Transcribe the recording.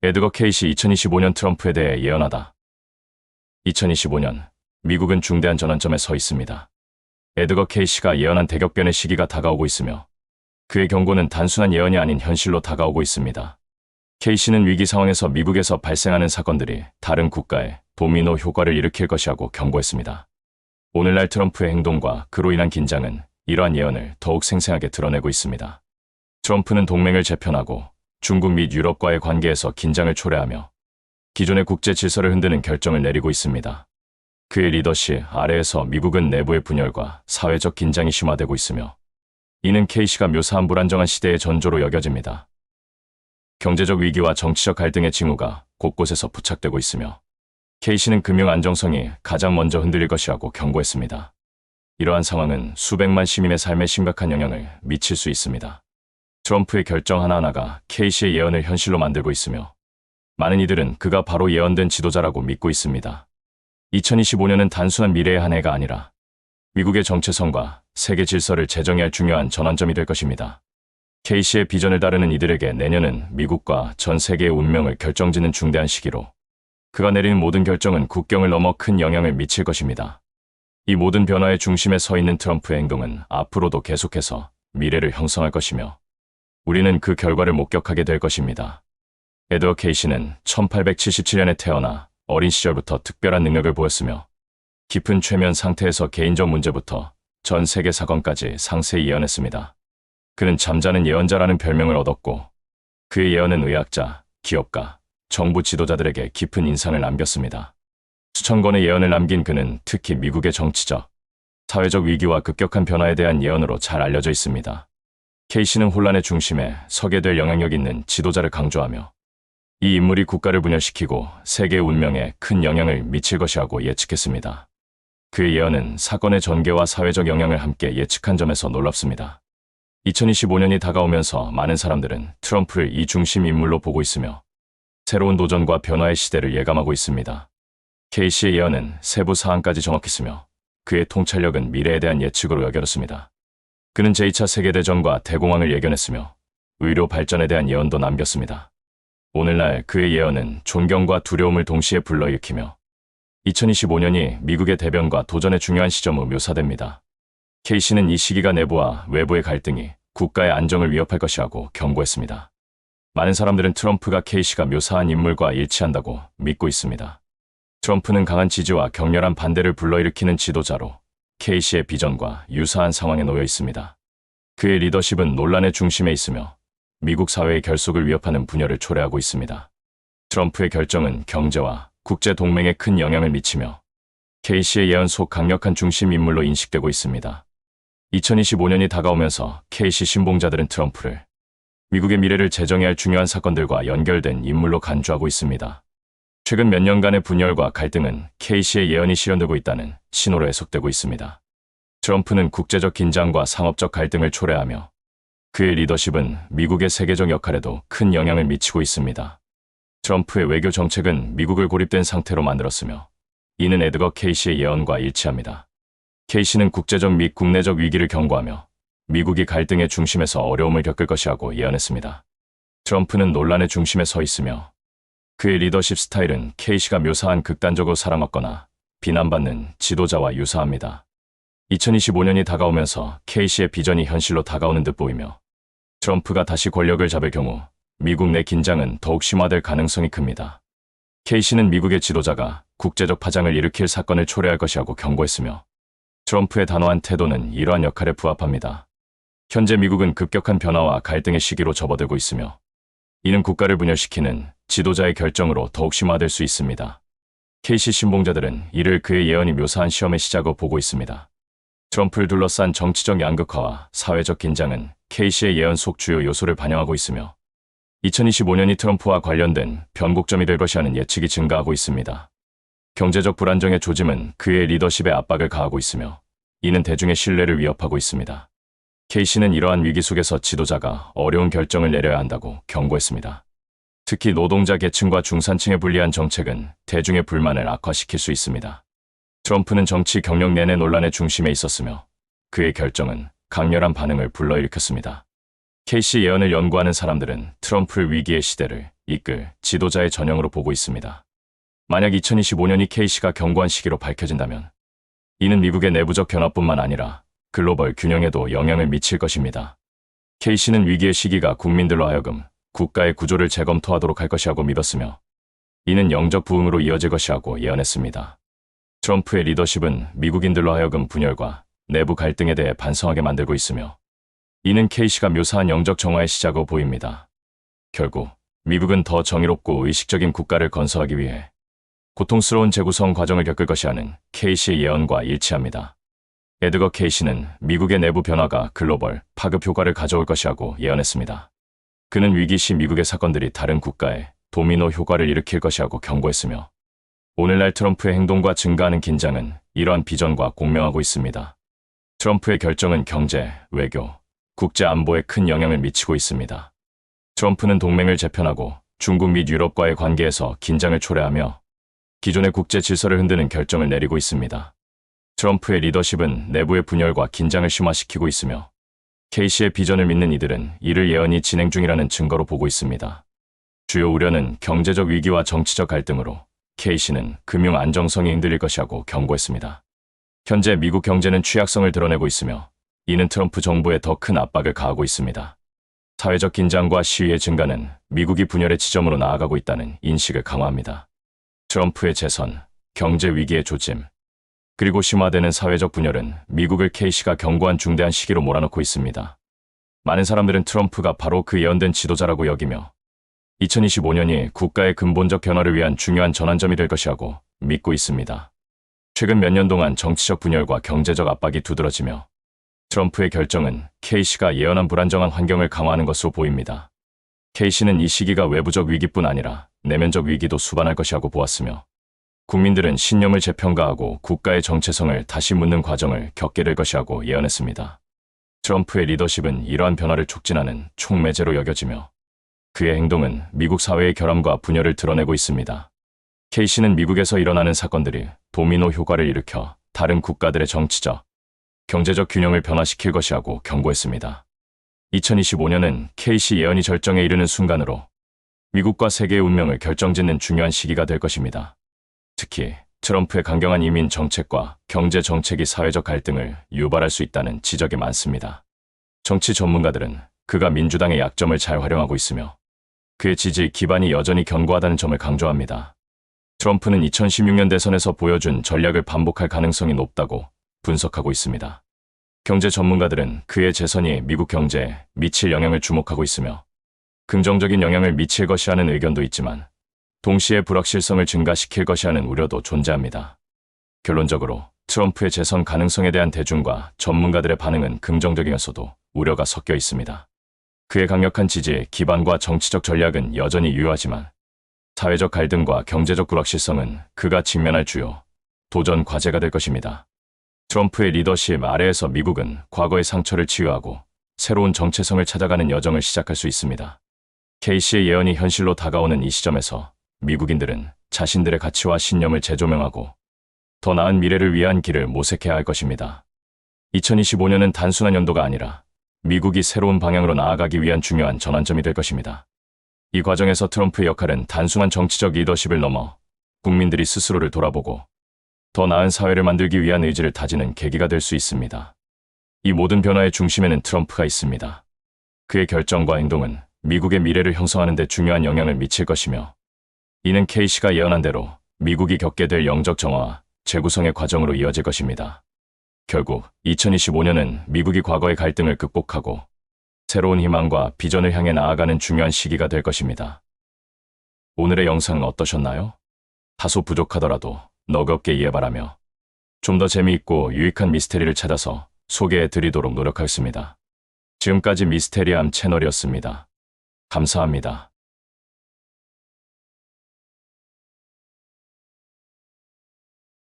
에드거 케이시 2025년 트럼프에 대해 예언하다. 2025년, 미국은 중대한 전환점에 서 있습니다. 에드거 케이시가 예언한 대격변의 시기가 다가오고 있으며 그의 경고는 단순한 예언이 아닌 현실로 다가오고 있습니다. 케이시는 위기 상황에서 미국에서 발생하는 사건들이 다른 국가에 도미노 효과를 일으킬 것이라고 경고했습니다. 오늘날 트럼프의 행동과 그로 인한 긴장은 이러한 예언을 더욱 생생하게 드러내고 있습니다. 트럼프는 동맹을 재편하고 중국 및 유럽과의 관계에서 긴장을 초래하며 기존의 국제 질서를 흔드는 결정을 내리고 있습니다. 그의 리더십 아래에서 미국은 내부의 분열과 사회적 긴장이 심화되고 있으며 이는 케이시가 묘사한 불안정한 시대의 전조로 여겨집니다. 경제적 위기와 정치적 갈등의 징후가 곳곳에서 부착되고 있으며 케이시는 금융 안정성이 가장 먼저 흔들릴 것이라고 경고했습니다. 이러한 상황은 수백만 시민의 삶에 심각한 영향을 미칠 수 있습니다. 트럼프의 결정 하나하나가 케이시의 예언을 현실로 만들고 있으며 많은 이들은 그가 바로 예언된 지도자라고 믿고 있습니다. 2025년은 단순한 미래의 한 해가 아니라 미국의 정체성과 세계 질서를 재정의할 중요한 전환점이 될 것입니다. 케이시의 비전을 따르는 이들에게 내년은 미국과 전 세계의 운명을 결정짓는 중대한 시기로 그가 내리는 모든 결정은 국경을 넘어 큰 영향을 미칠 것입니다. 이 모든 변화의 중심에 서 있는 트럼프의 행동은 앞으로도 계속해서 미래를 형성할 것이며 우리는 그 결과를 목격하게 될 것입니다. 에드워 케이시는 1877년에 태어나 어린 시절부터 특별한 능력을 보였으며 깊은 최면 상태에서 개인적 문제부터 전 세계 사건까지 상세히 예언했습니다. 그는 잠자는 예언자라는 별명을 얻었고 그의 예언은 의학자, 기업가, 정부 지도자들에게 깊은 인상을 남겼습니다. 수천 권의 예언을 남긴 그는 특히 미국의 정치적, 사회적 위기와 급격한 변화에 대한 예언으로 잘 알려져 있습니다. 케이시는 혼란의 중심에 서게 될 영향력 있는 지도자를 강조하며 이 인물이 국가를 분열시키고 세계의 운명에 큰 영향을 미칠 것이라고 예측했습니다. 그의 예언은 사건의 전개와 사회적 영향을 함께 예측한 점에서 놀랍습니다. 2025년이 다가오면서 많은 사람들은 트럼프를 이 중심 인물로 보고 있으며 새로운 도전과 변화의 시대를 예감하고 있습니다. 케이시의 예언은 세부 사항까지 정확했으며 그의 통찰력은 미래에 대한 예측으로 여겨졌습니다. 그는 제2차 세계대전과 대공황을 예견했으며 의료 발전에 대한 예언도 남겼습니다. 오늘날 그의 예언은 존경과 두려움을 동시에 불러일으키며 2025년이 미국의 대변과 도전의 중요한 시점으로 묘사됩니다. 케이시는 이 시기가 내부와 외부의 갈등이 국가의 안정을 위협할 것이라고 경고했습니다. 많은 사람들은 트럼프가 케이시가 묘사한 인물과 일치한다고 믿고 있습니다. 트럼프는 강한 지지와 격렬한 반대를 불러일으키는 지도자로 케이시의 비전과 유사한 상황에 놓여 있습니다. 그의 리더십은 논란의 중심에 있으며 미국 사회의 결속을 위협하는 분열을 초래하고 있습니다. 트럼프의 결정은 경제와 국제 동맹에 큰 영향을 미치며 케이시의 예언 속 강력한 중심 인물로 인식되고 있습니다. 2025년이 다가오면서 케이시 신봉자들은 트럼프를 미국의 미래를 재정의할 중요한 사건들과 연결된 인물로 간주하고 있습니다. 최근 몇 년간의 분열과 갈등은 케이시의 예언이 실현되고 있다는 신호로 해석되고 있습니다. 트럼프는 국제적 긴장과 상업적 갈등을 초래하며 그의 리더십은 미국의 세계적 역할에도 큰 영향을 미치고 있습니다. 트럼프의 외교 정책은 미국을 고립된 상태로 만들었으며 이는 에드거 케이시의 예언과 일치합니다. 케이시는 국제적 및 국내적 위기를 경고하며 미국이 갈등의 중심에서 어려움을 겪을 것이라고 예언했습니다. 트럼프는 논란의 중심에 서 있으며 그의 리더십 스타일은 케이시가 묘사한 극단적으로 사랑받거나 비난받는 지도자와 유사합니다. 2025년이 다가오면서 케이시의 비전이 현실로 다가오는 듯 보이며 트럼프가 다시 권력을 잡을 경우 미국 내 긴장은 더욱 심화될 가능성이 큽니다. 케이시는 미국의 지도자가 국제적 파장을 일으킬 사건을 초래할 것이라고 경고했으며 트럼프의 단호한 태도는 이러한 역할에 부합합니다. 현재 미국은 급격한 변화와 갈등의 시기로 접어들고 있으며 이는 국가를 분열시키는 지도자의 결정으로 더욱 심화될 수 있습니다. 케이시 신봉자들은 이를 그의 예언이 묘사한 시험의 시작으로 보고 있습니다. 트럼프를 둘러싼 정치적 양극화와 사회적 긴장은 케이시의 예언 속 주요 요소를 반영하고 있으며 2025년이 트럼프와 관련된 변곡점이 될 것이라는 예측이 증가하고 있습니다. 경제적 불안정의 조짐은 그의 리더십에 압박을 가하고 있으며 이는 대중의 신뢰를 위협하고 있습니다. 케이시는 이러한 위기 속에서 지도자가 어려운 결정을 내려야 한다고 경고했습니다. 특히 노동자 계층과 중산층에 불리한 정책은 대중의 불만을 악화시킬 수 있습니다. 트럼프는 정치 경력 내내 논란의 중심에 있었으며 그의 결정은 강렬한 반응을 불러일으켰습니다. 케이시 예언을 연구하는 사람들은 트럼프를 위기의 시대를 이끌 지도자의 전형으로 보고 있습니다. 만약 2025년이 K씨가 견고한 시기로 밝혀진다면 이는 미국의 내부적 변화뿐만 아니라 글로벌 균형에도 영향을 미칠 것입니다. K씨는 위기의 시기가 국민들로 하여금 국가의 구조를 재검토하도록 할 것이라고 믿었으며 이는 영적 부흥으로 이어질 것이라고 예언했습니다. 트럼프의 리더십은 미국인들로 하여금 분열과 내부 갈등에 대해 반성하게 만들고 있으며 이는 K씨가 묘사한 영적 정화의 시작으로 보입니다. 결국 미국은 더 정의롭고 의식적인 국가를 건설하기 위해 고통스러운 재구성 과정을 겪을 것이라는 K씨의 예언과 일치합니다. 에드거 K씨는 미국의 내부 변화가 글로벌 파급 효과를 가져올 것이라고 예언했습니다. 그는 위기 시 미국의 사건들이 다른 국가에 도미노 효과를 일으킬 것이라고 경고했으며 오늘날 트럼프의 행동과 증가하는 긴장은 이러한 비전과 공명하고 있습니다. 트럼프의 결정은 경제, 외교, 국제 안보에 큰 영향을 미치고 있습니다. 트럼프는 동맹을 재편하고 중국 및 유럽과의 관계에서 긴장을 초래하며 기존의 국제 질서를 흔드는 결정을 내리고 있습니다. 트럼프의 리더십은 내부의 분열과 긴장을 심화시키고 있으며 K씨의 비전을 믿는 이들은 이를 예언이 진행 중이라는 증거로 보고 있습니다. 주요 우려는 경제적 위기와 정치적 갈등으로 K씨는 금융 안정성이 흔들릴 것이라고 경고했습니다. 현재 미국 경제는 취약성을 드러내고 있으며 이는 트럼프 정부에 더 큰 압박을 가하고 있습니다. 사회적 긴장과 시위의 증가는 미국이 분열의 지점으로 나아가고 있다는 인식을 강화합니다. 트럼프의 재선, 경제 위기의 조짐, 그리고 심화되는 사회적 분열은 미국을 K씨가 견고한 중대한 시기로 몰아넣고 있습니다. 많은 사람들은 트럼프가 바로 그 예언된 지도자라고 여기며 2025년이 국가의 근본적 변화를 위한 중요한 전환점이 될 것이라고 믿고 있습니다. 최근 몇 년 동안 정치적 분열과 경제적 압박이 두드러지며 트럼프의 결정은 K씨가 예언한 불안정한 환경을 강화하는 것으로 보입니다. K씨는 이 시기가 외부적 위기뿐 아니라 내면적 위기도 수반할 것이라고 보았으며 국민들은 신념을 재평가하고 국가의 정체성을 다시 묻는 과정을 겪게 될 것이라고 예언했습니다. 트럼프의 리더십은 이러한 변화를 촉진하는 촉매제로 여겨지며 그의 행동은 미국 사회의 결함과 분열을 드러내고 있습니다. K씨는 미국에서 일어나는 사건들이 도미노 효과를 일으켜 다른 국가들의 정치적, 경제적 균형을 변화시킬 것이라고 경고했습니다. 2025년은 K씨 예언이 절정에 이르는 순간으로 미국과 세계의 운명을 결정짓는 중요한 시기가 될 것입니다. 특히 트럼프의 강경한 이민 정책과 경제 정책이 사회적 갈등을 유발할 수 있다는 지적이 많습니다. 정치 전문가들은 그가 민주당의 약점을 잘 활용하고 있으며 그의 지지 기반이 여전히 견고하다는 점을 강조합니다. 트럼프는 2016년 대선에서 보여준 전략을 반복할 가능성이 높다고 분석하고 있습니다. 경제 전문가들은 그의 재선이 미국 경제에 미칠 영향을 주목하고 있으며 긍정적인 영향을 미칠 것이라는 의견도 있지만 동시에 불확실성을 증가시킬 것이라는 우려도 존재합니다. 결론적으로 트럼프의 재선 가능성에 대한 대중과 전문가들의 반응은 긍정적이면서도 우려가 섞여 있습니다. 그의 강력한 지지, 기반과 정치적 전략은 여전히 유효하지만 사회적 갈등과 경제적 불확실성은 그가 직면할 주요 도전 과제가 될 것입니다. 트럼프의 리더십 아래에서 미국은 과거의 상처를 치유하고 새로운 정체성을 찾아가는 여정을 시작할 수 있습니다. K씨의 예언이 현실로 다가오는 이 시점에서 미국인들은 자신들의 가치와 신념을 재조명하고 더 나은 미래를 위한 길을 모색해야 할 것입니다. 2025년은 단순한 연도가 아니라 미국이 새로운 방향으로 나아가기 위한 중요한 전환점이 될 것입니다. 이 과정에서 트럼프의 역할은 단순한 정치적 리더십을 넘어 국민들이 스스로를 돌아보고 더 나은 사회를 만들기 위한 의지를 다지는 계기가 될 수 있습니다. 이 모든 변화의 중심에는 트럼프가 있습니다. 그의 결정과 행동은 미국의 미래를 형성하는 데 중요한 영향을 미칠 것이며 이는 K씨가 예언한 대로 미국이 겪게 될 영적 정화와 재구성의 과정으로 이어질 것입니다. 결국 2025년은 미국이 과거의 갈등을 극복하고 새로운 희망과 비전을 향해 나아가는 중요한 시기가 될 것입니다. 오늘의 영상은 어떠셨나요? 다소 부족하더라도 너그럽게 이해 바라며 좀 더 재미있고 유익한 미스테리를 찾아서 소개해 드리도록 노력하겠습니다. 지금까지 미스테리함 채널이었습니다. 감사합니다.